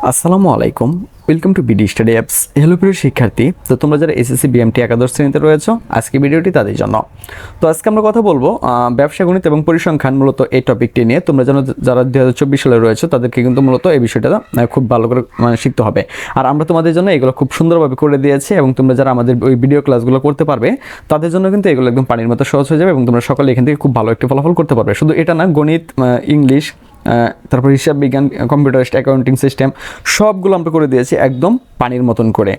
আসসালামু আলাইকুম, welcome to BD study apps. Hello প্রিয় শিক্ষার্থী, তো তোমরা যারা এসএসসি বিএমটি একাদশ শ্রেণীতে রয়েছো, আজকে ভিডিওটি তাদের জন্য। তো আজকে আমরা কথা বলবো ব্যবসা গণিত এবং পরিসংখ্যান, মূলত এই টপিকটি নিয়ে। তোমরা যেন যারা 2024 সালে রয়েছে তাদেরকে কিন্তু মূলত এই বিষয়টা খুব ভালো করে শিখতে হবে। আর আমরা তোমাদের জন্য এগুলো খুব সুন্দরভাবে করে দিয়েছি, এবং তোমরা যারা আমাদের ওই ভিডিও ক্লাসগুলো করতে পারবে তাদের জন্য কিন্তু এগুলো একদম পানির মতো সহজ হয়ে যাবে, এবং তোমরা সকলে এখান থেকে খুব ভালো একটি ফলাফল করতে পারবে। শুধু এটা না, গণিত, ইংলিশ, তারপর হিসাব বিজ্ঞান, কম্পিউটারাইজড অ্যাকাউন্টিং সিস্টেম, সবগুলো আমরা করে দিয়েছি একদম পানির মতন করে।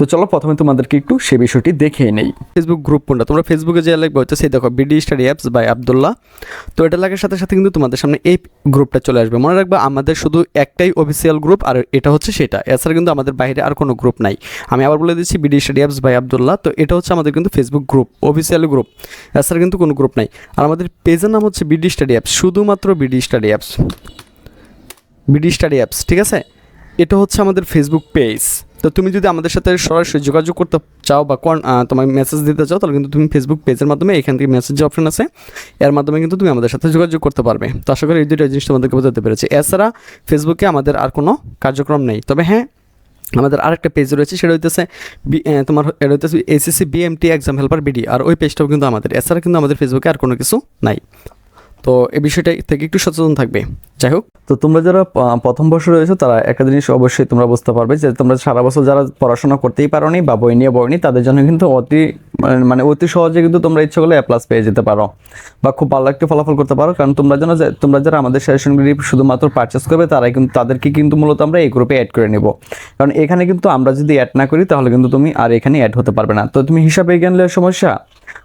তো চলো প্রথমে তোমাদেরকে একটু সে বিষয়টি দেখে নেই। ফেসবুক গ্রুপ কোনটা, তোমরা ফেসবুকে যে লিখবে হচ্ছে সেই দেখো BD study apps by Abdullah. তো এটা লাগার সাথে সাথে কিন্তু তোমাদের সামনে এই গ্রুপটা চলে আসবে। মনে রাখবে আমাদের শুধু একটাই অফিসিয়াল গ্রুপ, আর এটা হচ্ছে সেটা। এছাড়া কিন্তু আমাদের বাইরে আর কোনো গ্রুপ নাই। আমি আবার বলে দিচ্ছি, BD study apps by Abdullah. তো এটা হচ্ছে আমাদের কিন্তু ফেসবুক গ্রুপ, অফিসিয়াল গ্রুপ। এছাড়া কিন্তু কোনো গ্রুপ নাই। আর আমাদের পেজের নাম হচ্ছে বিডি স্টাডি অ্যাপস, শুধুমাত্র BD study apps, BD study apps, ঠিক আছে? এটা হচ্ছে আমাদের ফেসবুক পেজ। তো তুমি যদি আমাদের সাথে সরাসরি যোগাযোগ করতে চাও বা তোমার মেসেজ দিতে চাও, তাহলে কিন্তু তুমি ফেসবুক পেজের মাধ্যমে, এখান থেকে মেসেজ যে অপশন আছে এর মাধ্যমে কিন্তু তুমি আমাদের সাথে যোগাযোগ করতে পারবে। তো আশা করি এই দুটো জিনিস তোমাদেরকে বোঝাতে পেরেছি। এছাড়া ফেসবুকে আমাদের আর কোনো কার্যক্রম নেই। তবে হ্যাঁ, আমাদের আরেকটা পেজ রয়েছে, সেটা হইতেছে এটা হইতেছে SSC BMT exam helper BD, আর ওই পেজটাও কিন্তু আমাদের। এছাড়া কিন্তু আমাদের ফেসবুকে আর কোনো কিছু নাই। তো এই বিষয়টা থেকে একটু সচেতন থাকবে। যাই হোক, তো তোমরা যারা প্রথম বর্ষে রয়েছে তারা একটা জিনিস অবশ্যই তোমরা বুঝতে পারবে যে তোমরা সারা বছর যারা পড়াশোনা করতেই পারোনি বা বই নিয়ে পড়নি, তাদের জন্য কিন্তু অতি সহজে কিন্তু তোমরা ইচ্ছা করলে A+ পেয়ে যেতে পারো বা খুব ভালো একটা ফলাফল করতে পারো। কারণ তোমরা যারা আমাদের সাজেশনগুলি শুধুমাত্র পারচেস করবে, তাদেরকে কিন্তু মূলত আমরা এই গ্রুপে অ্যাড করে নেব। কারণ এখানে কিন্তু আমরা যদি অ্যাড না করি, তাহলে কিন্তু তুমি আর এখানে অ্যাড হতে পারবে না। তো তুমি হিসাব বিজ্ঞান নিয়ে সমস্যা,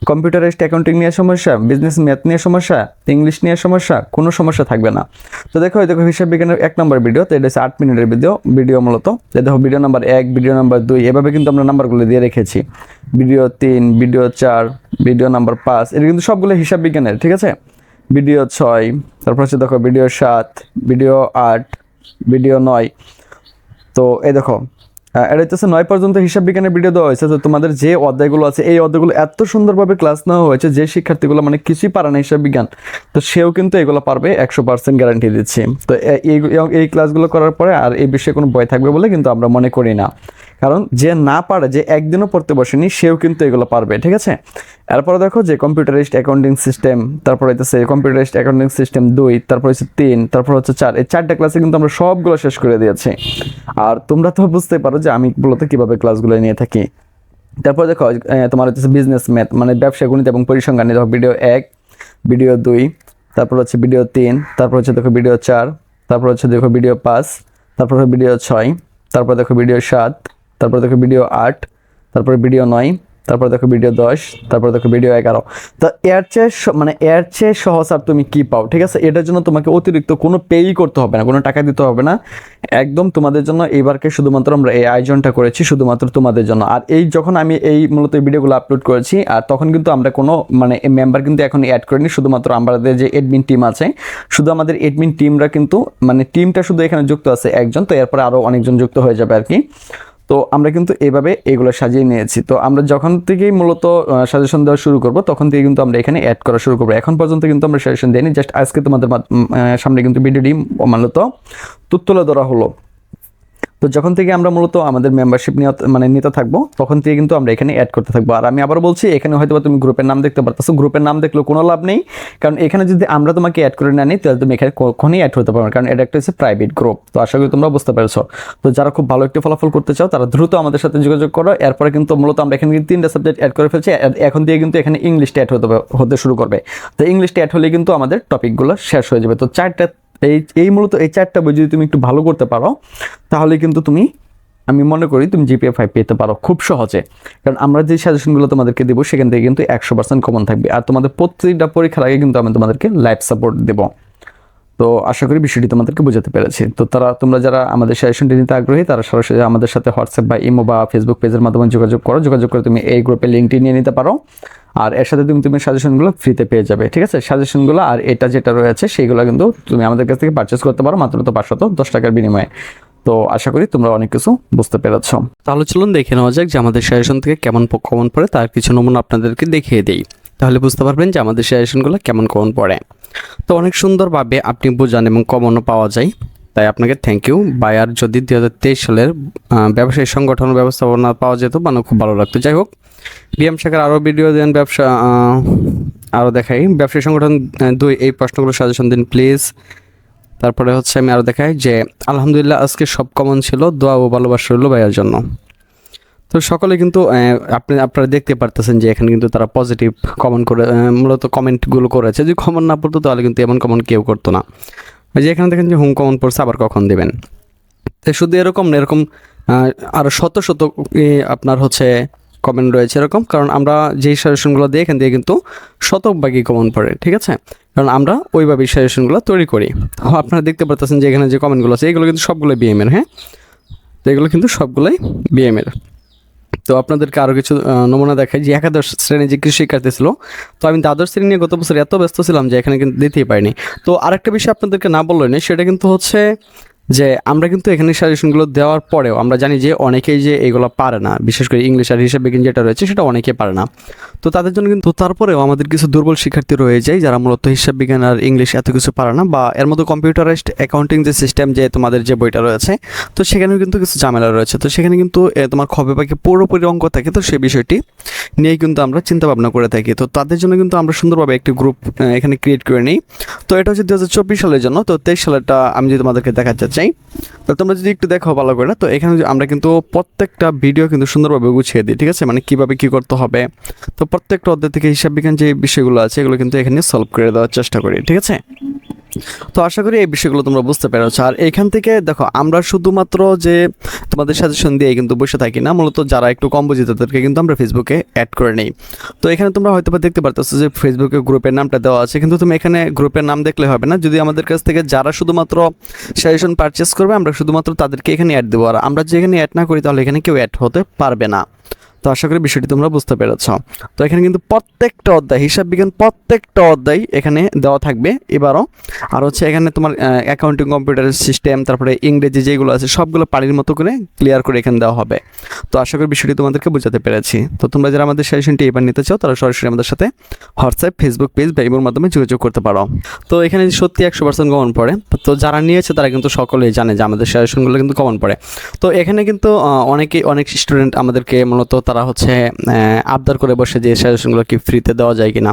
কম্পিউটারাইজড অ্যাকাউন্টিং নিয়ে সমস্যা, বিজনেস ম্যাথ নিয়ে সমস্যা, ইংলিশ নিয়ে সমস্যা, কোনো সমস্যা থাকবে না। তো দেখো হিসাব বিজ্ঞানের 1 নম্বর ভিডিও, তো এটা হচ্ছে 8 মিনিটের ভিডিও মূলত। দেখো ভিডিও নাম্বার 1, ভিডিও নাম্বার 2, এভাবে কিন্তু আমরা নাম্বারগুলো দিয়ে রেখেছি। ভিডিও 3, ভিডিও 4, ভিডিও নাম্বার 5, এটা কিন্তু সবগুলো হিসাব বিজ্ঞানের, ঠিক আছে? ভিডিও 6, তারপর হচ্ছে দেখো ভিডিও 7, ভিডিও 8, ভিডিও 9। তো এই দেখো এটা হচ্ছে 9 পর্যন্ত হিসাব বিজ্ঞানের ভিডিও দেওয়া হয়েছে। তো তোমাদের যে অধ্যায়গুলো আছে, এই অধ্যায়গুলো এত সুন্দরভাবে ক্লাস নেওয়া হয়েছে, যে শিক্ষার্থীগুলো কিছুই পারে না হিসাব বিজ্ঞান, তো সেও কিন্তু এগুলো পারবে, 100% গ্যারান্টি দিচ্ছি। তো এই ক্লাসগুলো করার পরে আর এই বিষয়ে কোনো ভয় থাকবে বলে কিন্তু আমরা মনে করি না। কারণ যে না পারে, যে একদিনও পড়তে বসেনি, সেও কিন্তু এগুলো পারবে, ঠিক আছে? এরপরে দেখো যে কম্পিউটারাইজড অ্যাকাউন্টিং সিস্টেম, তারপর হচ্ছে কম্পিউটারাইজড অ্যাকাউন্টিং সিস্টেম 2, তারপর হচ্ছে 3, তারপর হচ্ছে 4, এই 4টা ক্লাসে কিন্তু আমরা সবগুলো শেষ করে দিয়েছি। আর তোমরা তো বুঝতে পারো যে আমি মূলত কিভাবে ক্লাসগুলো নিয়ে থাকি। তারপর দেখো তোমার হচ্ছে বিজনেস ম্যাথ, মানে ব্যবসা গণিত এবং পরিসংখ্যান, দেখো ভিডিও 1, ভিডিও 2, তারপর হচ্ছে ভিডিও 3, তারপর হচ্ছে দেখো ভিডিও 4, তারপর হচ্ছে দেখো ভিডিও 5, তারপর ভিডিও 6, তারপর দেখো ভিডিও 7, তারপর দেখো ভিডিও 8, তারপর ভিডিও 9, তারপর দেখো ভিডিও 10, তারপর দেখো ভিডিও 11। তো এর চেয়ে সহজ আর তুমি কি পাও, ঠিক আছে? এটার জন্য তোমাকে অতিরিক্ত কোনো পেই করতে হবে না, কোনো টাকা দিতে হবে না। একদম তোমাদের জন্য এইবারকে শুধুমাত্র আমরা এই আয়োজনটা করেছি শুধুমাত্র তোমাদের জন্য। আর যখন আমি মূলত এই ভিডিওগুলো আপলোড করেছি, আর তখন কিন্তু আমরা কোনো মেম্বার কিন্তু এখন অ্যাড করিনি। শুধুমাত্র আমাদের যে এডমিন টিম আছে, শুধু আমাদের এডমিন টিমরা কিন্তু টিমটা শুধু এখানে যুক্ত আছে একজন, তো এরপরে আরও অনেকজন যুক্ত হয়ে যাবে আর কি। তো আমরা কিন্তু এইভাবে এগুলো সাজিয়ে নিয়েছি। তো আমরা যখন থেকেই মূলত সাজেশন দেওয়া শুরু করব, তখন থেকে কিন্তু আমরা এখানে অ্যাড করা শুরু করবো। এখন পর্যন্ত কিন্তু আমরা সাজেশন দিইনি, জাস্ট আজকে তোমাদের সামনে কিন্তু ভিডিওটি মূলত তুলে ধরা হলো। তো যখন থেকে আমরা মূলত আমাদের মেম্বারশিপ নিতে থাকবো, তখন থেকে কিন্তু আমরা এখানে অ্যাড করতে থাকবো। আর আমি আবার বলছি, এখানে হয়তো তুমি গ্রুপের নাম দেখতে পারতেছো, গ্রুপের নাম দেখলেও কোনো লাভ নেই। কারণ এখানে যদি আমরা তোমাকে অ্যাড করে না নিই, তাহলে তুমি এখানে কখনোই অ্যাড হতে পারবে না, কারণ এটা একটা হচ্ছে প্রাইভেট গ্রুপ। তো আশা করি তোমরা বুঝতে পেরেছো। তো যারা খুব ভালো একটি ফলাফল করতে চাও, তারা দ্রুত আমাদের সাথে যোগাযোগ করো। এরপরে কিন্তু মূলত আমরা এখানে 3টা সাবজেক্ট অ্যাড করে ফেলছি। এখন দিয়ে কিন্তু এখানে ইংলিশটা অ্যাড হতে শুরু করবে। তো ইংলিশটা অ্যাড হলে কিন্তু আমাদের টপিকগুলো শেষ হয়ে যাবে। তো মূলত এই 4টা বই যদি তুমি একটু ভালো করতে পারো, তাহলে কিন্তু আমি মনে করি তুমি GPA 5 পেতে পারো খুব সহজে। কারণ আমরা যে সাজেশনগুলো তোমাদেরকে দেবো, সেখান থেকে কিন্তু 100% কমন থাকবে। আর তোমাদের প্রত্যেকটা পরীক্ষার আগে কিন্তু আমি তোমাদেরকে লাইভ সাপোর্ট দেবো। তো আশা করি বিষয়টি তোমাদেরকে বোঝাতে পেরেছি। তো তোমরা যারা আমাদের সাজেশনটি নিতে আগ্রহী, তারা সরাসরি আমাদের সাথে হোয়াটসঅ্যাপ বা ইমো বা ফেসবুক পেজের মাধ্যমে যোগাযোগ করে তুমি এই গ্রুপের লিঙ্কটি নিয়ে নিতে পারো। আর এর সাথে তুমি সাজেশনগুলো ফ্রিতে পেয়ে যাবে, ঠিক আছে? সাজেশনগুলো আর এটা যেটা রয়েছে, সেইগুলো কিন্তু তুমি আমাদের কাছ থেকে পারচেস করতে পারো মাত্র 510 টাকার বিনিময়ে। তো আশা করি তোমরা অনেক কিছু বুঝতে পেরেছো। তাহলে চলুন দেখে নেওয়া যাক যে আমাদের সাজেশন থেকে কেমন কমন পড়ে, তার কিছু নমুনা আপনাদেরকে দেখিয়ে দেই। তাহলে বুঝতে পারবেন যে আমাদের সাজেশনগুলো কেমন কমন পড়ে। তো অনেক সুন্দরভাবে আপনি বোঝান এবং কমনও পাওয়া যায়। তাই আপনাকে থ্যাংক ইউ। বায়ার যদি 2023 সালের ব্যবসায়ী সংগঠন ব্যবস্থাপনা পাওয়া যেত মানে খুব ভালো লাগতো। যাই হোক, বিএম শাখার আরও ভিডিও দেন, ব্যবসা আরও দেখাই ব্যবসায়ী সংগঠন 2 এই প্রশ্নগুলো সাজেশন দিন প্লিজ। তারপরে হচ্ছে আমি আরও দেখাই যে আলহামদুলিল্লাহ আজকে সব কমন ছিল, দোয়া ও ভালোবাসা রইল ভাইয়ার জন্য। তো সকলে কিন্তু আপনারা দেখতে পারতেছেন যে এখানে কিন্তু তারা পজিটিভ কমেন্ট করে মূলত কমেন্টগুলো করেছে। যদি কমন না পড়তো তাহলে কিন্তু এমন কমন কেউ করতো না। ওই যে এখানে দেখেন যে হোম কমন পড়ছে, আবার কখন দেবেন। তো শুধু এরকম না, এরকম আরও শত শত আপনার হচ্ছে কমেন্ট রয়েছে এরকম, কারণ আমরা যেই সাজেশনগুলো দিই এখান দিয়ে কিন্তু শতভাগই কমন পড়ে, ঠিক আছে, কারণ আমরা ওইভাবেই সাজেশনগুলো তৈরি করি। আপনারা দেখতে পারতেছেন যে এখানে যে কমেন্টগুলো আছে এগুলো কিন্তু সবগুলোই বিএমের। হ্যাঁ, তো এগুলো কিন্তু সবগুলোই বিএমের। তো আপনাদেরকে আরও কিছু নমুনা দেখাই যে একাদশ শ্রেণী যে কৃষি শিক্ষার্থী ছিল, তো আমি দ্বাদশ শ্রেণী নিয়ে গত বছর এত ব্যস্ত ছিলাম যে এখানে কিন্তু দিতেই পারিনি। তো আরেকটা বিষয় আপনাদেরকে না বললেই নেই, সেটা কিন্তু হচ্ছে যে আমরা কিন্তু এখানে সাজেশনগুলো দেওয়ার পরেও আমরা জানি যে অনেকেই যে এগুলো পারে না, বিশেষ করে ইংলিশ আর হিসাব বিজ্ঞান যেটা রয়েছে সেটা অনেকে পারে না। তো তাদের জন্য কিন্তু তারপরেও আমাদের কিছু দুর্বল শিক্ষার্থী রয়ে যায় যারা মূলত হিসাব বিজ্ঞান আর ইংলিশ এত কিছু পারে না, বা এর মধ্যে কম্পিউটারাইজড অ্যাকাউন্টিং যে সিস্টেম যে তোমাদের যে বইটা রয়েছে, তো সেখানেও কিন্তু কিছু ঝামেলা রয়েছে। তো সেখানে কিন্তু তোমার খবে পাখি পুরোপুরি অঙ্ক থাকে, তো সেই বিষয়টি নিয়েই কিন্তু আমরা চিন্তা ভাবনা করে থাকি। তো তাদের জন্য কিন্তু আমরা সুন্দরভাবে একটি গ্রুপ এখানে ক্রিয়েট করে নিই। তো এটা হচ্ছে 2024 সালের জন্য। তো 23 সালেরটা আমি যদি তোমাদেরকে দেখাতে চাই, তো তোমরা যদি একটু দেখো ভালো করে, তো এখানে আমরা কিন্তু প্রত্যেকটা ভিডিও কিন্তু সুন্দরভাবে গুছিয়ে দিই, ঠিক আছে, মানে কীভাবে কী করতে হবে। তো প্রত্যেকটা অধ্যায় থেকে হিসাব বিজ্ঞান যে বিষয়গুলো আছে এগুলো কিন্তু এখানে সলভ করে দেওয়ার চেষ্টা করি, ঠিক আছে। তো আশা করি এই বিষয়গুলো তোমরা বুঝতে পেরেছো। আর এখান থেকে দেখো আমরা শুধুমাত্র যে তোমাদের সাজেশন দিয়ে কিন্তু বসে থাকি না, মূলত যারা একটু কম বুঝি তাদেরকে কিন্তু আমরা ফেসবুকে অ্যাড করে নিই। তো এখানে তোমরা হয়তো দেখতে পারতেছো যে ফেসবুকে গ্রুপের নামটা দেওয়া আছে, কিন্তু তুমি এখানে গ্রুপের নাম দেখলে হবে না। যদি আমাদের কাছ থেকে যারা শুধুমাত্র সাজেশন পারচেস করবে আমরা শুধুমাত্র তাদেরকে এখানে অ্যাড দেবো, আর আমরা যে এখানে অ্যাড না করি তাহলে এখানে কেউ অ্যাড হতে পারবে না। তো আশা করি বিষয়টি তোমরা বুঝতে পেরেছ। তো এখানে কিন্তু প্রত্যেকটা অধ্যায় হিসাব বিজ্ঞান প্রত্যেকটা অধ্যায় এখানে দেওয়া থাকবে এবারও। আর হচ্ছে এখানে তোমার অ্যাকাউন্টিং কম্পিউটার সিস্টেম, তারপরে ইংরেজি যেগুলো আছে সবগুলো পানির মতো করে ক্লিয়ার করে এখানে দেওয়া হবে। তো আশা করি বিষয়টি তোমাদেরকে বোঝাতে পেরেছি। তো তোমরা যারা আমাদের সাজেশনটি এবার নিতে চাও তারা সরাসরি আমাদের সাথে হোয়াটসঅ্যাপ, ফেসবুক পেজ বা ইমোর মাধ্যমে যোগাযোগ করতে পারো। তো এখানে সত্যি 100% কমন পড়ে। তো যারা নিয়েছে তারা কিন্তু সকলেই জানে যে আমাদের সাজেশনগুলো কিন্তু কমন পড়ে। তো এখানে কিন্তু অনেক স্টুডেন্ট আমাদেরকে মূলত তারা হচ্ছে আবদার করে বসে যে সাজেশনগুলো কি ফ্রিতে দেওয়া যায় কিনা।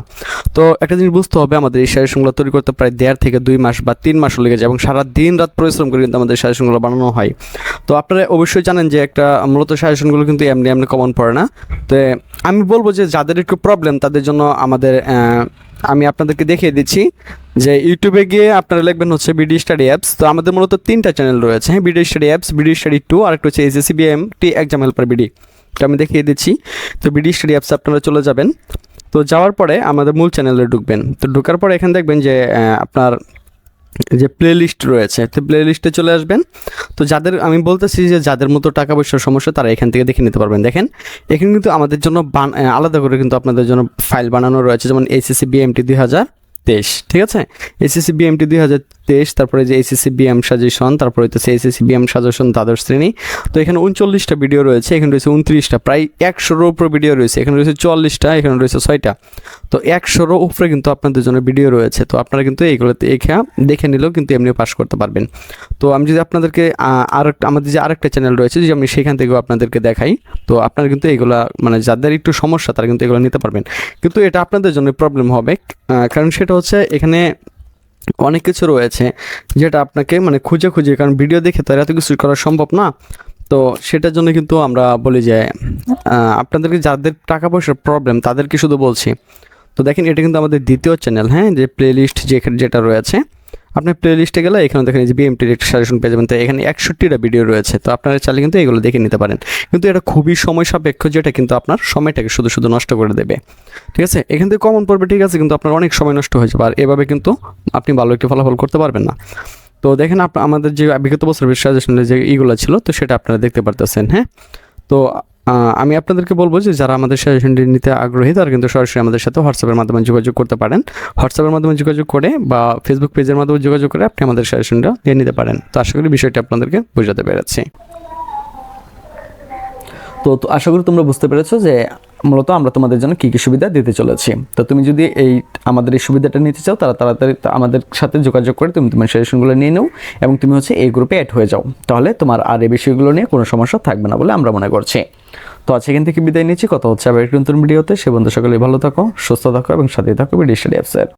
তো একটা জিনিস বুঝতে হবে, আমাদের এই সাজেশনগুলো তৈরি করতে প্রায় 1.5 থেকে 2 মাস বা 3 মাস লেগে যায় এবং সারা দিন রাত পরিশ্রম করে কিন্তু আমাদের সাজেশনগুলো বানানো হয়। তো আপনারা অবশ্যই জানেন যে একটা মূলত সাজেশনগুলো কিন্তু এমনি এমনি কমন পড়ে না। তো আমি বলবো যে যাদের একটু প্রবলেম তাদের জন্য আমি আপনাদেরকে দেখিয়ে দিচ্ছি যে ইউটিউবে গিয়ে আপনারা লিখবেন হচ্ছে বিডি স্টাডি অ্যাপস। তো আমাদের মূলত 3টা চ্যানেল রয়েছে, হ্যাঁ, BD study apps, BD study 2 আর একটা হচ্ছে SSC BMT exam helper BD. তো আমি দেখিয়ে দিচ্ছি। তো বিডি স্টাডি অ্যাপস আপনারা চলে যাবেন। তো যাওয়ার পরে আমাদের মূল চ্যানেলে ঢুকবেন। তো ঢোকার পরে এখানে দেখবেন যে আপনার যে প্লে লিস্ট রয়েছে, তো প্লে লিস্টে চলে আসবেন। তো যাদের আমি বলতেছি যে যাদের মতো টাকা পয়সার সমস্যা তারা এখান থেকে দেখে নিতে পারবেন। দেখেন এখানে কিন্তু আমাদের জন্য আলাদা করে কিন্তু আপনাদের জন্য ফাইল বানানো রয়েছে, যেমন এসএসসি বিএমটি 2023, ঠিক আছে, এসএসসি বিএমটি 2023, তারপরে যে এসএসসি বিএম সাজেশন, তারপরে হচ্ছে এসএসসি বিএম সাজেশন দ্বাদশ শ্রেণী। তো এখানে 39টা ভিডিও রয়েছে, এখানে রয়েছে 29টা, প্রায় 100-এর উপরে ভিডিও রয়েছে, এখানে রয়েছে 44টা, এখানে রয়েছে 6টা। তো 100-এর উপরে কিন্তু আপনাদের জন্য ভিডিও রয়েছে। তো আপনারা কিন্তু এইগুলোতে দেখে নিলেও কিন্তু এমনিও পাস করতে পারবেন। তো আমি যদি আপনাদেরকে আমাদের যে আরেকটা চ্যানেল রয়েছে যে আমি সেখান থেকেও আপনাদেরকে দেখাই, তো আপনারা কিন্তু এগুলা মানে যাদের একটু সমস্যা তারা কিন্তু এগুলো নিতে পারবেন। কিন্তু এটা আপনাদের জন্য প্রবলেম হবে, কারণ সেটা হচ্ছে এখানে অনেক কিছু রয়েছে যেটা আপনাকে মানে খুঁজে কারণ ভিডিও দেখে তো এত কিছু করা সম্ভব না। তো সেটার জন্য কিন্তু আমরা বলি যে আপনাদেরকে যাদের টাকা পয়সার প্রবলেম তাদেরকে শুধু বলছি। তো দেখেন এটা কিন্তু আমাদের দ্বিতীয় চ্যানেল, হ্যাঁ, যে প্লে লিস্ট যেটা রয়েছে, আপনি প্লে লিস্টে গেলে এখানে দেখেন যে বিএমটির একটা সাজেশন পেয়ে যাবেন। তো এখানে 61টা ভিডিও রয়েছে। তো আপনারা চাইলে কিন্তু এগুলো দেখে নিতে পারেন, কিন্তু এটা খুবই সময় সাপেক্ষ, যেটা কিন্তু আপনার সময়টাকে শুধু নষ্ট করে দেবে, ঠিক আছে। এখান থেকে কমন পড়বে, ঠিক আছে, কিন্তু আপনার অনেক সময় নষ্ট হয়ে যাবে, আর এভাবে কিন্তু আপনি ভালো একটি ফলাফল করতে পারবেন না। তো দেখেন আমাদের যে বিগত বছরের সাজেশনের যে ইগুলো ছিল তো সেটা আপনারা দেখতে পারতেছেন, হ্যাঁ। তো আমি আপনাদেরকে বলবো যে যারা আমাদের সাজেশনটি নিতে আগ্রহী তারা কিন্তু সরাসরি আমাদের সাথে হোয়াটসঅ্যাপের মাধ্যমে যোগাযোগ করতে পারেন। হোয়াটসঅ্যাপের মাধ্যমে যোগাযোগ করে বা ফেসবুক পেজের মাধ্যমে যোগাযোগ করে আপনি আমাদের সাজেশনটা নিয়ে নিতে পারেন। তো আশা করি বিষয়টি আপনাদেরকে বোঝাতে পেরেছি। তো আশা করি তোমরা বুঝতে পেরেছো যে মূলত আমরা তোমাদের জন্য কী কী সুবিধা দিতে চলেছি। তো তুমি যদি আমাদের এই সুবিধাটা নিতে চাও তাড়াতাড়ি আমাদের সাথে যোগাযোগ করে তুমি তোমার সাজেশনগুলো নিয়ে নাও এবং তুমি এই গ্রুপে অ্যাড হয়ে যাও, তাহলে তোমার আর এই বিষয়গুলো নিয়ে কোনো সমস্যা থাকবে না বলে আমরা মনে করছি। তো আজকে এখান থেকে বিদায় নিচ্ছি, কথা হচ্ছে আবার একটি নতুন ভিডিওতে। সে বন্ধু সকলে ভালো থাকো, সুস্থ থাকো এবং সাথে থাকো বিডি স্টাডি অ্যাপসের।